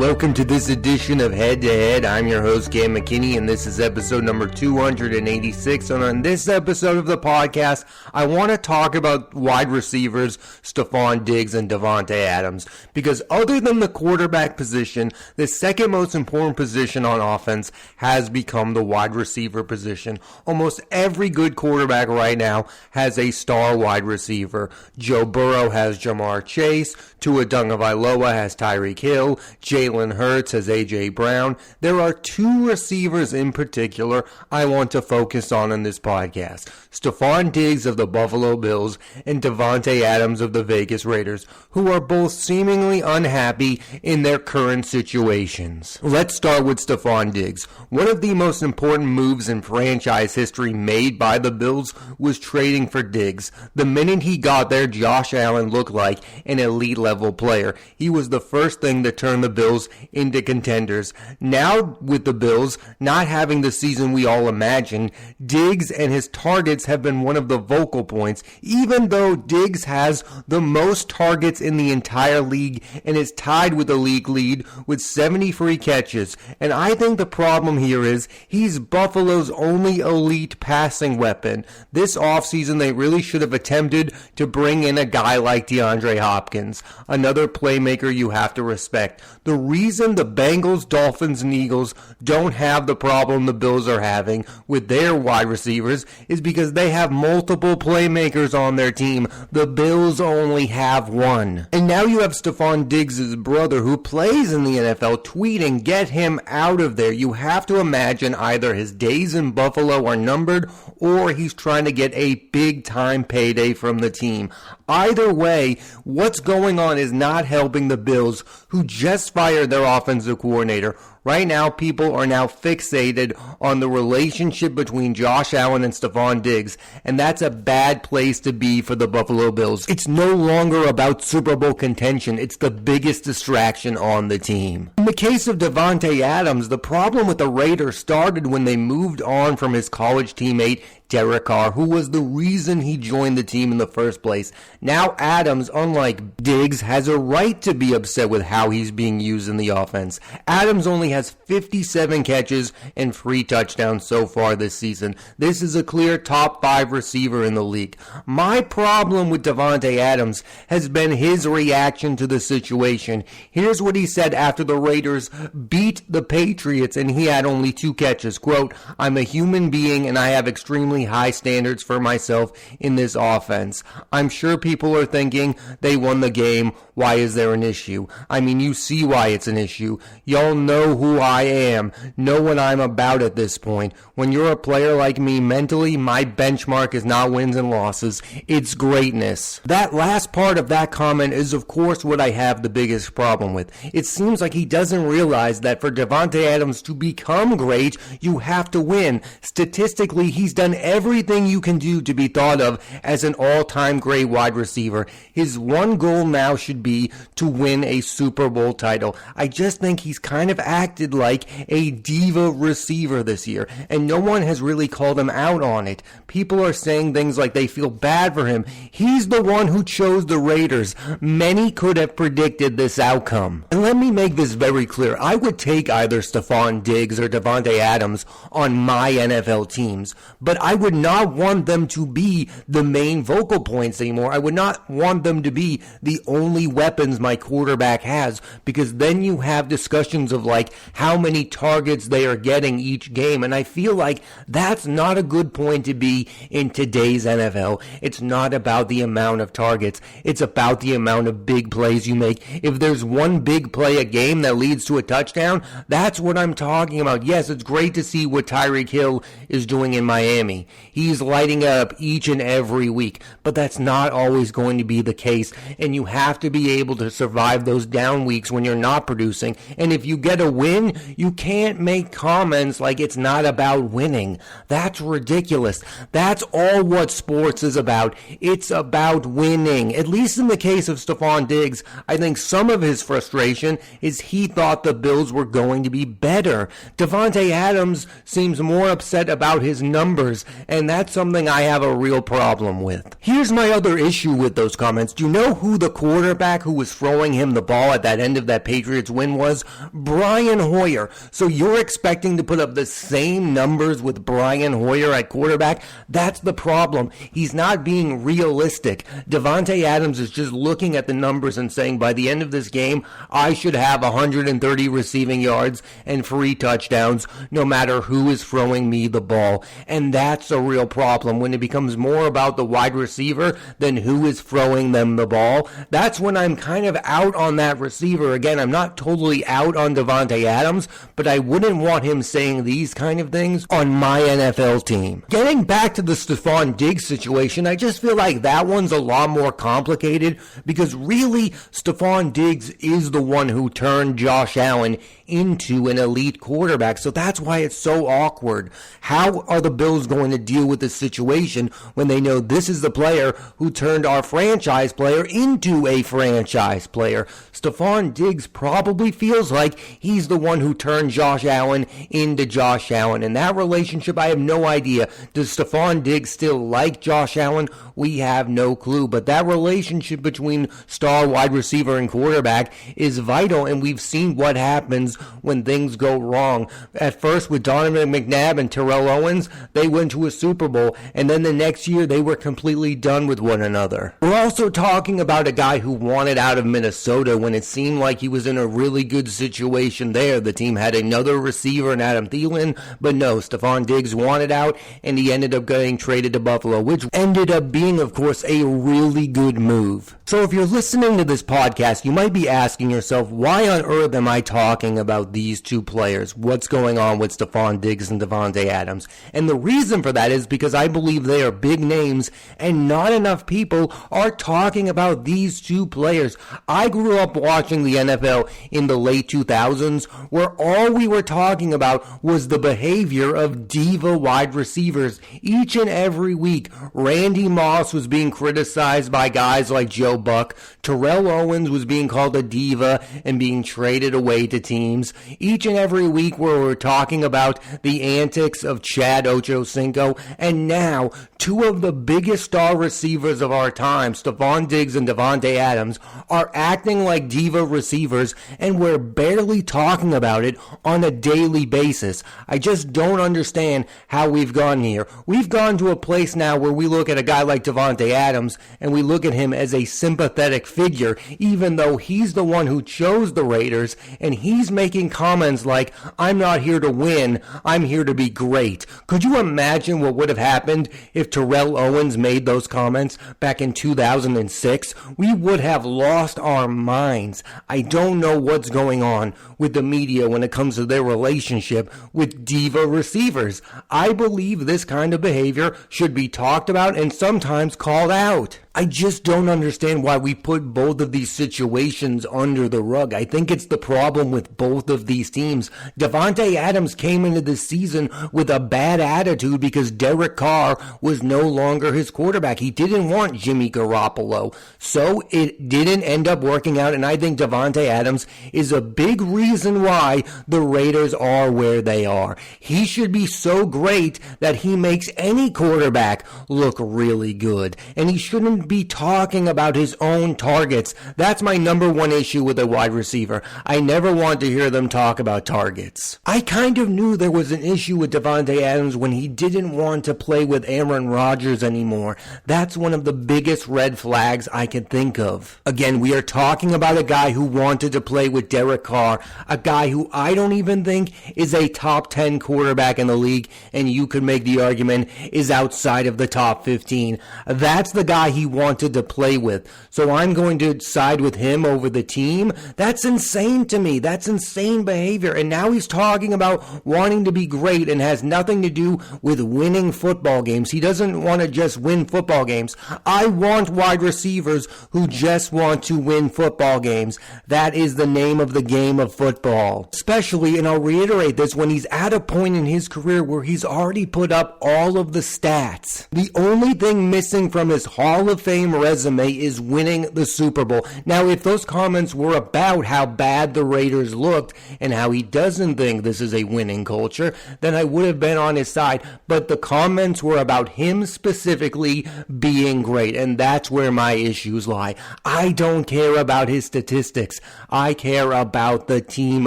Welcome to this edition of Head to Head. I'm your host, Cam McKinney, and this is episode number 286. And on this episode of the podcast, I want to talk about wide receivers Stephon Diggs and Davante Adams. Because other than the quarterback position, the second most important position on offense has become the wide receiver position. Almost every good quarterback right now has a star wide receiver. Joe Burrow has Jamar Chase. Tua Tagovailoa has Tyreek Hill. Jalen Hurts has A.J. Brown. There are two receivers in particular I want to focus on in this podcast. Stephon Diggs of the Buffalo Bills and Davante Adams of the Vegas Raiders, who are both seemingly unhappy in their current situations. Let's start with Stephon Diggs. One of the most important moves in franchise history made by the Bills was trading for Diggs. The minute he got there, Josh Allen looked like an elite level player. He was the first thing to turn the Bills into contenders. Now, with the Bills not having the season we all imagined, Diggs and his targets have been one of the vocal points, even though Diggs has the most targets in the entire league and is tied with the league lead with 70 free catches. And I think the problem here is he's Buffalo's only elite passing weapon. This offseason, they really should have attempted to bring in a guy like DeAndre Hopkins, another playmaker you have to respect. The reason the Bengals, Dolphins, and Eagles don't have the problem the Bills are having with their wide receivers is because they have multiple playmakers on their team. The Bills only have one. And now you have Stephon Diggs' brother who plays in the NFL tweeting, "Get him out of there." You have to imagine either his days in Buffalo are numbered or he's trying to get a big-time payday from the team. Either way, what's going on is not helping the Bills, who just fired their offensive coordinator. Right now, people are now fixated on the relationship between Josh Allen and Stephon Diggs, and that's a bad place to be for the Buffalo Bills. It's no longer about Super Bowl contention. It's the biggest distraction on the team. In the case of Davante Adams, the problem with the Raiders started when they moved on from his college teammate, Derek Carr, who was the reason he joined the team in the first place. Now Adams, unlike Diggs, has a right to be upset with how he's being used in the offense. Adams only has 57 catches and 3 touchdowns so far this season. This is a clear top 5 receiver in the league. My problem with Davante Adams has been his reaction to the situation. Here's what he said after the Raiders beat the Patriots and he had only 2 catches. Quote, "I'm a human being and I have extremely high standards for myself in this offense. I'm sure people are thinking they won the game. Why is there an issue? I mean, you see why it's an issue. Y'all know who I am, know what I'm about at this point. When you're a player like me, mentally, my benchmark is not wins and losses. It's greatness." That last part of that comment is, of course, what I have the biggest problem with. It seems like he doesn't realize that for Davante Adams to become great, you have to win. Statistically, he's done everything you can do to be thought of as an all-time great wide receiver. His one goal now should be to win a Super Bowl title. I just think he's kind of acted like a diva receiver this year, and no one has really called him out on it. People are saying things like they feel bad for him. He's the one who chose the Raiders. Many could have predicted this outcome. And let me make this very clear. I would take either Stephon Diggs or Davante Adams on my NFL teams, but I would not want them to be the main vocal points anymore. I would not want them to be the only weapons my quarterback has, because then you have discussions of like how many targets they are getting each game, and I feel like that's not a good point to be in today's NFL. It's not about the amount of targets. It's about the amount of big plays you make. If there's one big play a game that leads to a touchdown, that's what I'm talking about. Yes, it's great to see what Tyreek Hill is doing in Miami. He's lighting up each and every week, but that's not always going to be the case, and you have to be able to survive those down weeks when you're not producing. And if you get a win win, you can't make comments like it's not about winning. That's ridiculous. That's all what sports is about. It's about winning. At least in the case of Stephon Diggs, I think some of his frustration is he thought the Bills were going to be better. Davante Adams seems more upset about his numbers, and that's something I have a real problem with. Here's my other issue with those comments. Do you know who the quarterback who was throwing him the ball at that end of that Patriots win was? Brian Hoyer. So you're expecting to put up the same numbers with Brian Hoyer at quarterback? That's the problem. He's not being realistic. Davante Adams is just looking at the numbers and saying, by the end of this game, I should have 130 receiving yards and 3 touchdowns, no matter who is throwing me the ball. And that's a real problem when it becomes more about the wide receiver than who is throwing them the ball. That's when I'm kind of out on that receiver. Again, I'm not totally out on Davante Adams, but I wouldn't want him saying these kind of things on my NFL team. Getting back to the Stephon Diggs situation, I just feel like that one's a lot more complicated because really Stephon Diggs is the one who turned Josh Allen into an elite quarterback. So that's why it's so awkward. How are the Bills going to deal with this situation when they know this is the player who turned our franchise player into a franchise player? Stephon Diggs probably feels like he's the one who turned Josh Allen into Josh Allen. And that relationship, I have no idea. Does Stephon Diggs still like Josh Allen? We have no clue. But that relationship between star wide receiver and quarterback is vital, and we've seen what happens when things go wrong. At first, with Donovan McNabb and Terrell Owens, they went to a Super Bowl, and then the next year, they were completely done with one another. We're also talking about a guy who wanted out of Minnesota when it seemed like he was in a really good situation there. The team had another receiver in Adam Thielen, but no, Stephon Diggs wanted out, and he ended up getting traded to Buffalo, which ended up being, of course, a really good move. So if you're listening to this podcast, you might be asking yourself, why on earth am I talking about these two players? What's going on with Stephon Diggs and Davante Adams? And the reason for that is because I believe they are big names and not enough people are talking about these two players. I grew up watching the NFL in the late 2000s where all we were talking about was the behavior of diva wide receivers. Each and every week, Randy Moss was being criticized by guys like Joe Buck. Terrell Owens was being called a diva and being traded away to teams. Each and every week where we're talking about the antics of Chad Ochocinco, and now two of the biggest star receivers of our time, Stephon Diggs and Davante Adams, are acting like diva receivers, and we're barely talking about it on a daily basis. I just don't understand how we've gone here. We've gone to a place now where we look at a guy like Davante Adams and we look at him as a sympathetic figure, even though he's the one who chose the Raiders, and he's making comments like, I'm not here to win, I'm here to be great. Could you imagine what would have happened if Terrell Owens made those comments back in 2006? We would have lost our minds. I don't know what's going on with the media when it comes to their relationship with diva receivers. I believe this kind of behavior should be talked about and sometimes called out. I just don't understand why we put both of these situations under the rug. I think it's the problem with both of these teams. Davante Adams came into this season with a bad attitude because Derek Carr was no longer his quarterback. He didn't want Jimmy Garoppolo. So it didn't end up working out, and I think Davante Adams is a big reason why the Raiders are where they are. He should be so great that he makes any quarterback look really good, and he shouldn't be talking about his own targets. That's my number one issue with a wide receiver. I never want to hear them talk about targets. I kind of knew there was an issue with Davante Adams when he didn't want to play with Aaron Rodgers anymore. That's one of the biggest red flags I could think of. Again, we are talking about a guy who wanted to play with Derek Carr, a guy who I don't even think is a top 10 quarterback in the league, and you could make the argument is outside of the top 15. That's the guy he wanted to play with. So I'm going to side with him over the team. That's insane to me. That's insane behavior. And now he's talking about wanting to be great and has nothing to do with winning football games. He doesn't want to just win football games. I want wide receivers who just want to win football games. That is the name of the game of football. Especially, and I'll reiterate this, when he's at a point in his career where he's already put up all of the stats. The only thing missing from his Hall of Fame resume is winning the Super Bowl. Now, if those comments were about how bad the Raiders looked and how he doesn't think this is a winning culture, then I would have been on his side. But the comments were about him specifically being great, and that's where my issues lie. I don't care about his statistics. I care about the team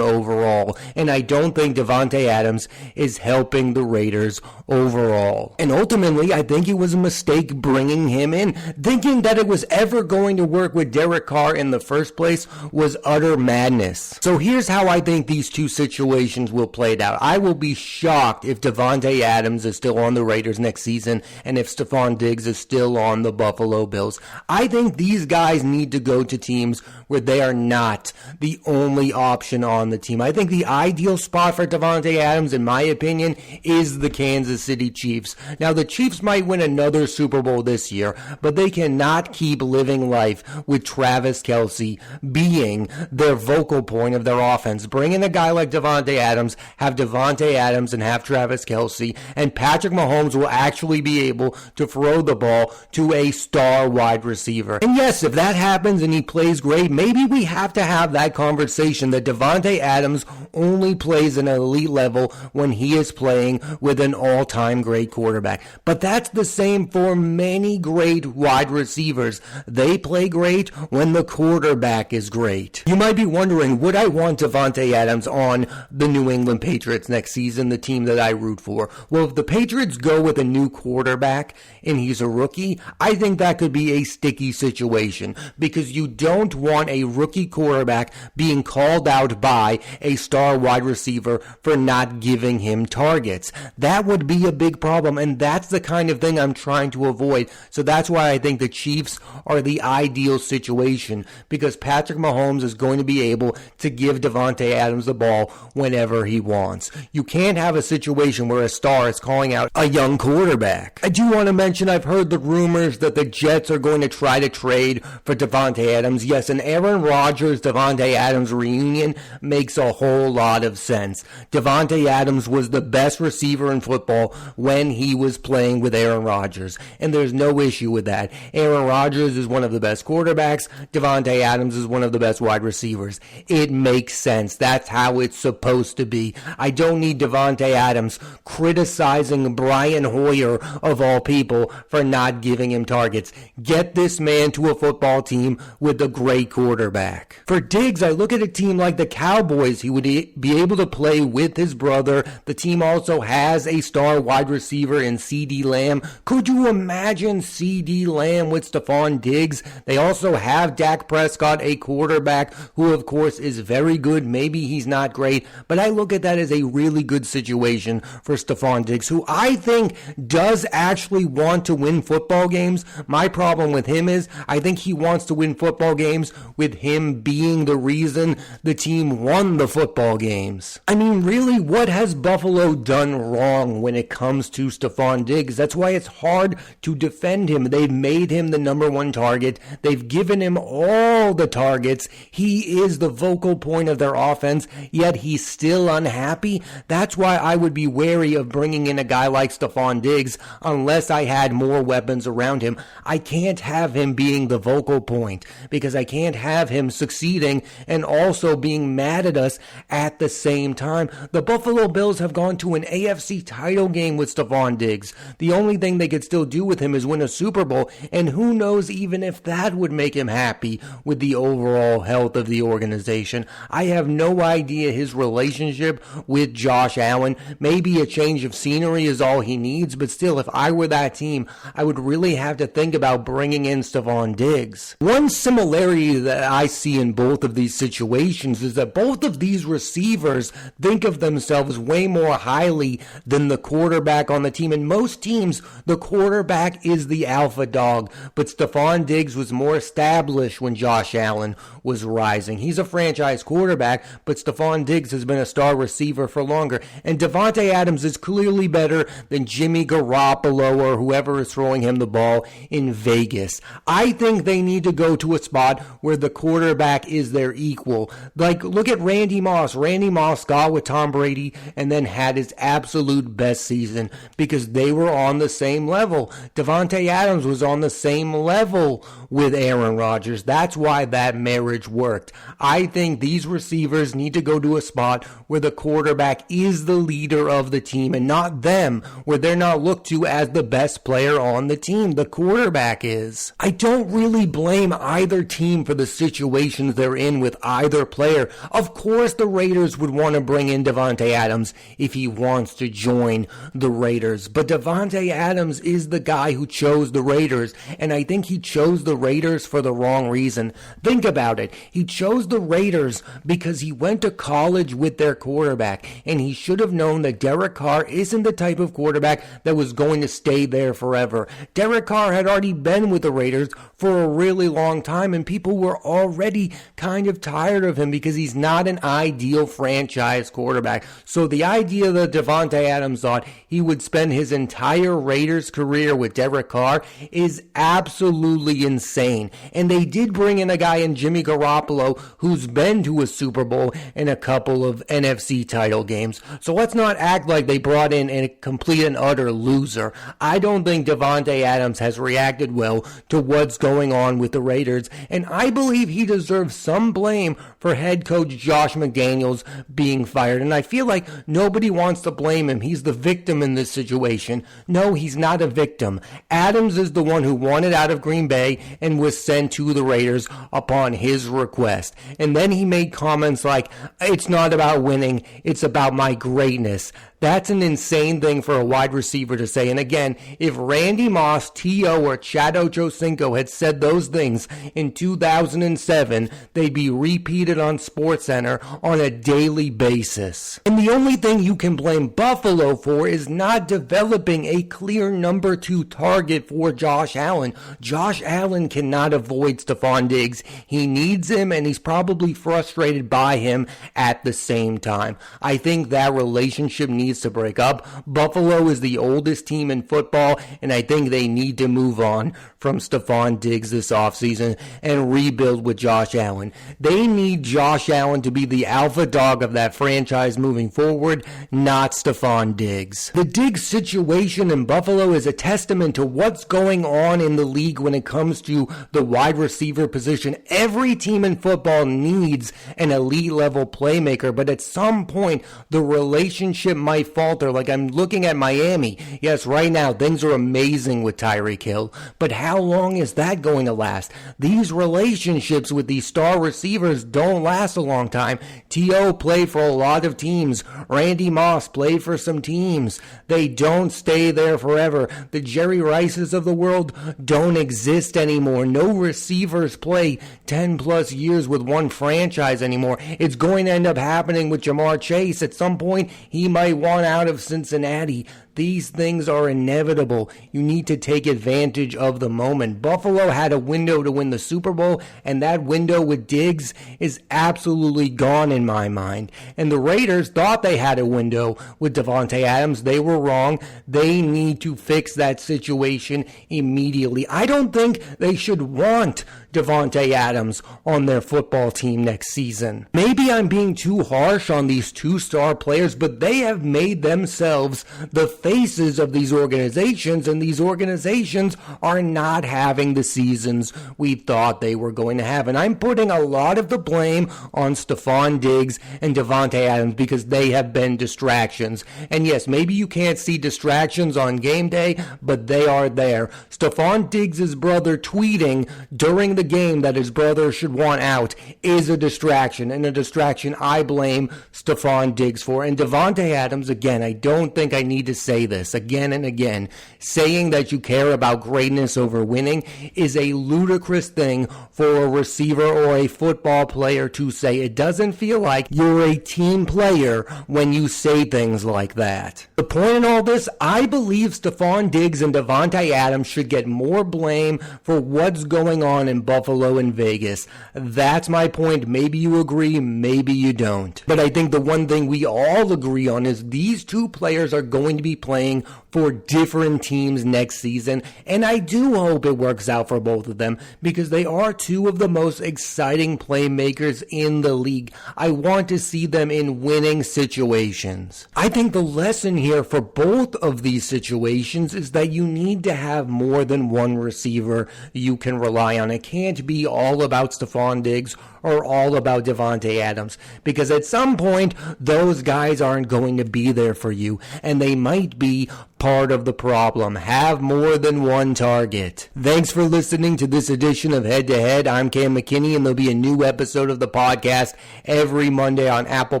overall, and I don't think Davante Adams is helping the Raiders overall. And ultimately, I think it was a mistake bringing him in. Thinking that it was ever going to work with Derek Carr in the first place was utter madness. So here's how I think these two situations will play out. I will be shocked if Davante Adams is still on the Raiders next season and if Stephon Diggs is still on the Buffalo Bills. I think these guys need to go to teams where they are not the only option on the team. I think the ideal spot for Davante Adams, in my opinion, is the Kansas City Chiefs. Now, the Chiefs might win another Super Bowl this year, but they cannot keep living life with Travis Kelce being their vocal point of their offense. Bring in a guy like Davante Adams, have Davante Adams and have Travis Kelce, and Patrick Mahomes will actually be able to throw the ball to a star wide receiver. And yes, if that happens and he plays great, maybe we have to have that conversation that Davante Adams only plays an elite level when he is playing with an all-time great quarterback. But that's the same for many great wide receivers. They play great when the quarterback is great. You might be wondering, would I want Davante Adams on the New England Patriots next season, the team that I root for? Well, if the Patriots go with a new quarterback and he's a rookie, I think that could be a sticky situation because you don't want a rookie quarterback being called out by a star wide receiver for not giving him targets. That would be a big problem, and that's the kind of thing I'm trying to avoid. So that's why I think the Chiefs are the ideal situation, because Patrick Mahomes is going to be able to give Davante Adams the ball whenever he wants. You can't have a situation where a star is calling out a young quarterback. I do want to mention I've heard the rumors that the Jets are going to try to trade for Davante Adams. Yes, an Aaron Rodgers, Davante Adams reunion makes a whole lot of sense. Davante Adams was the best receiver in football when he was playing with Aaron Rodgers, and there's no issue with that. Aaron Rodgers is one of the best quarterbacks. Davante Adams is one of the best wide receivers. It makes sense. That's how it's supposed to be. I don't need Davante Adams criticizing Brian Hoyer, of all people, for not giving him targets. Get this man to a football team with a great quarterback. For Diggs, I look at a team like the Cowboys. He would be able to play with his brother. The team also has a star wide receiver in CeeDee Lamb. Could you imagine CeeDee Lamb with Stephon Diggs? They also have Dak Prescott, a quarterback who, of course, is very good. Maybe he's not great, but I look at that as a really good situation for Stephon Diggs, who I think does actually want to win football games. My problem with him is I think he wants to win football games with him being the reason the team won the football games. I mean, really, what has Buffalo done wrong when it comes to Stephon Diggs? That's why it's hard to defend him. They've made him the number one target. They've given him all the targets. He is the vocal point of their offense, yet he's still unhappy. That's why I would be wary of bringing in a guy like Stephon Diggs unless I had more weapons around him. I can't have him being the vocal point because I can't have him succeeding and also being mad at us at the same time. The Buffalo Bills have gone to an AFC title game with Stephon Diggs. The only thing they could still do with him is win a Super Bowl, and who knows even if that would make him happy with the overall health of the organization. I have no idea his relationship with Josh Allen. Maybe a change of scenery is all he needs, but still, if I were that team, I would really have to think about bringing in Stephon Diggs. One similarity that I see in both of these situations is that both of these receivers think of themselves way more highly than the quarterback on the team. In most teams, the quarterback is the alpha dog dog, but Stephon Diggs was more established when Josh Allen was rising. He's a franchise quarterback, but Stephon Diggs has been a star receiver for longer. And Davante Adams is clearly better than Jimmy Garoppolo or whoever is throwing him the ball in Vegas. I think they need to go to a spot where the quarterback is their equal. Like, look at Randy Moss. Randy Moss got with Tom Brady and then had his absolute best season because they were on the same level. Davante Adams was on the same level with Aaron Rodgers. That's why that marriage worked. I think these receivers need to go to a spot where the quarterback is the leader of the team and not them, where they're not looked to as the best player on the team. The quarterback is. I don't really blame either team for the situations they're in with either player. Of course the Raiders would want to bring in Davante Adams if he wants to join the Raiders. But Davante Adams is the guy who chose the Raiders, and I think he chose the Raiders for the wrong reason. Think about it. He chose the Raiders because he went to college with their quarterback, and he should have known that Derek Carr isn't the type of quarterback that was going to stay there forever. Derek Carr had already been with the Raiders for a really long time, and people were already kind of tired of him because he's not an ideal franchise quarterback. So the idea that Davante Adams thought he would spend his entire Raiders career with Derek Carr is absolutely insane. And they did bring in a guy in Jimmy Garoppolo who's been to a Super Bowl and a couple of NFC title games. So let's not act like they brought in a complete and utter loser. I don't think Davante Adams has reacted well to what's going on with the Raiders, and I believe he deserves some blame for head coach Josh McDaniels being fired. And I feel like nobody wants to blame him. He's the victim in this situation. No, he's not a victim. Adams is the one who wanted out of Green Bay and was sent to the Raiders upon his request. And then he made comments like, "It's not about winning, it's about my greatness." That's an insane thing for a wide receiver to say. And again, if Randy Moss, T.O., or Chad Ochocinco had said those things in 2007, they'd be repeated on SportsCenter on a daily basis. And the only thing you can blame Buffalo for is not developing a clear number 2 target for Josh Allen. Josh Allen cannot avoid Stephon Diggs. He needs him, and he's probably frustrated by him at the same time. I think that relationship needs to break up. Buffalo is the oldest team in football, and I think they need to move on from Stephon Diggs this offseason and rebuild with Josh Allen. They need Josh Allen to be the alpha dog of that franchise moving forward, not Stephon Diggs. The Diggs situation in Buffalo is a testament to what's going on in the league when it comes to the wide receiver position. Every team in football needs an elite level playmaker, but at some point the relationship might falter. Like, I'm looking at Miami. Yes, right now things are amazing with Tyreek Hill, but how long is that going to last? These relationships with these star receivers don't last a long time. T.O. played for a lot of teams. Randy Moss played for some teams. They don't stay there forever. The Jerry Rices of the world don't exist anymore. No receivers play 10 plus years with one franchise anymore. It's going to end up happening with Jamar Chase. At some point, he might want out of Cincinnati. These things are inevitable. You need to take advantage of the moment. Buffalo had a window to win the Super Bowl, and that window with Diggs is absolutely gone in my mind. And the Raiders thought they had a window with Davante Adams. They were wrong. They need to fix that situation immediately. I don't think they should want Davante Adams on their football team next season. Maybe I'm being too harsh on these 2-star players, but they have made themselves the faces of these organizations, and these organizations are not having the seasons we thought they were going to have. And I'm putting a lot of the blame on Stephon Diggs and Davante Adams because they have been distractions. And yes, maybe you can't see distractions on game day, but they are there. Stephon Diggs' brother tweeting during the the game that his brother should want out is a distraction, and a distraction I blame Stephon Diggs for. And Davante Adams, again, I don't think I need to say this again and again, saying that you care about greatness over winning is a ludicrous thing for a receiver or a football player to say. It doesn't feel like you're a team player when you say things like that. The point in all this, I believe Stephon Diggs and Davante Adams should get more blame for what's going on in Buffalo and Vegas. That's my point. Maybe you agree, maybe you don't. But I think the one thing we all agree on is these two players are going to be playing for different teams next season, and I do hope it works out for both of them because they are two of the most exciting playmakers in the league. I want to see them in winning situations. I think the lesson here for both of these situations is that you need to have more than one receiver you can rely on. It can't be all about Stephon Diggs or all about Davante Adams, because at some point those guys aren't going to be there for you, and they might be part of the problem. Have more than one target. Thanks for listening to this edition of Head to Head. I'm Cam McKinney, and there'll be a new episode of the podcast every Monday on Apple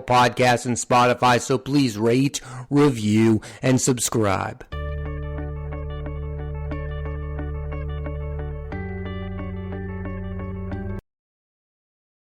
Podcasts and Spotify, so please rate, review, and subscribe.